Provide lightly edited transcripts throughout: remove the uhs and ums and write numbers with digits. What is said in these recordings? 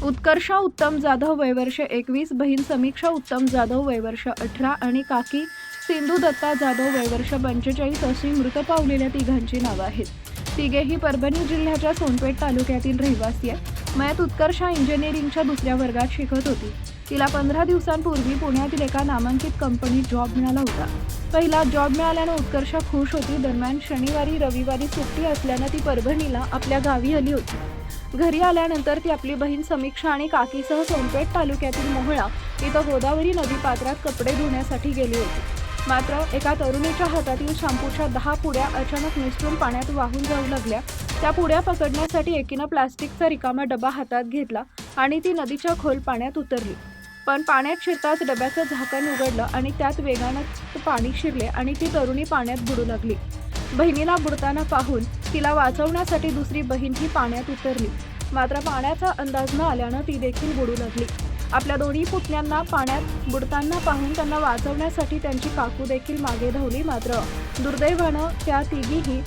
उत्कर्षा उत्तम जाधव वयवर्ष 21, बहीण समीक्षा उत्तम जाधव वयवर्ष 18 आणि काकी सिंधू दत्ता जाधव वयवर्ष 45 अशी मृत पावलेल्या तिघांची नावं आहेत. तिघेही परभणी जिल्ह्याच्या सोनपेठ तालुक्यातील रहिवासी आहेत. मयत उत्कर्षा इंजिनिअरिंगच्या दुसऱ्या वर्गात शिकत होती. तिला 15 दिवसांपूर्वी पुण्यातील एका नामांकित कंपनीत जॉब मिळाला होता. पहिला जॉब मिळाल्यानं उत्कर्षा खुश होती. दरम्यान शनिवारी रविवारी सुट्टी असल्यानं ती परभणीला आपल्या गावी आली होती. घरी आल्यानंतर ती आपली बहीण समीक्षा आणि काकीसह सोनपेठ तालुक्यातील मोहळा इथं गोदावरी नदी पात्रात कपडे धुण्यासाठी गेली होती. मात्र एका तरुणीच्या हातातील शॅम्पूच्या 10 पुड्या अचानक निसटून पाण्यात वाहून जाऊ लागल्या. त्या पुड्या पकडण्यासाठी एकीनं प्लास्टिकचा रिकामा डबा हातात घेतला आणि ती नदीच्या खोल पाण्यात उतरली. पण पाण्यात शिरताच डब्याचं झाकण उघडलं आणि त्यात वेगानं पाणी शिरले आणि ती तरुणी पाण्यात बुडू लागली. बहिणीला बुडताना पाहून तिला वाचवण्यासाठी दुसरी बहीण ही पाण्यात उतरली. मात्र पाण्याचा अंदाज न आल्यानं ती देखील बुडू लागली. आपल्या दोन्ही पुतण्यांना पाण्यात बुडताना पाहून त्यांना वाचवण्यासाठी त्यांची काकू देखील मागे धावली. मात्र दुर्दैवानं त्या तिघीही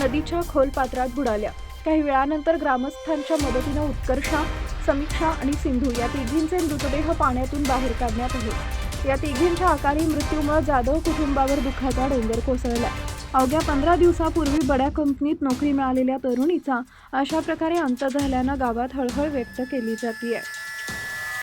नदीच्या खोल पात्रात बुडाल्या. काही वेळानंतर ग्रामस्थांच्या मदतीनं उत्कर्षा, समीक्षा आणि सिंधू या तिघींचे मृतदेह पाण्यातून बाहेर काढण्यात आले. या तिघींच्या अकाली मृत्यूमुळे जाधव कुटुंबावर दुःखाचा डोंगर कोसळला. अवघ्या 15 दिवसापूर्वी बड्या कंपनीत नोकरी मिळालेल्या तरुणीचा अशा प्रकारे अंत झाल्यानं गावात हळहळ व्यक्त केली जाते.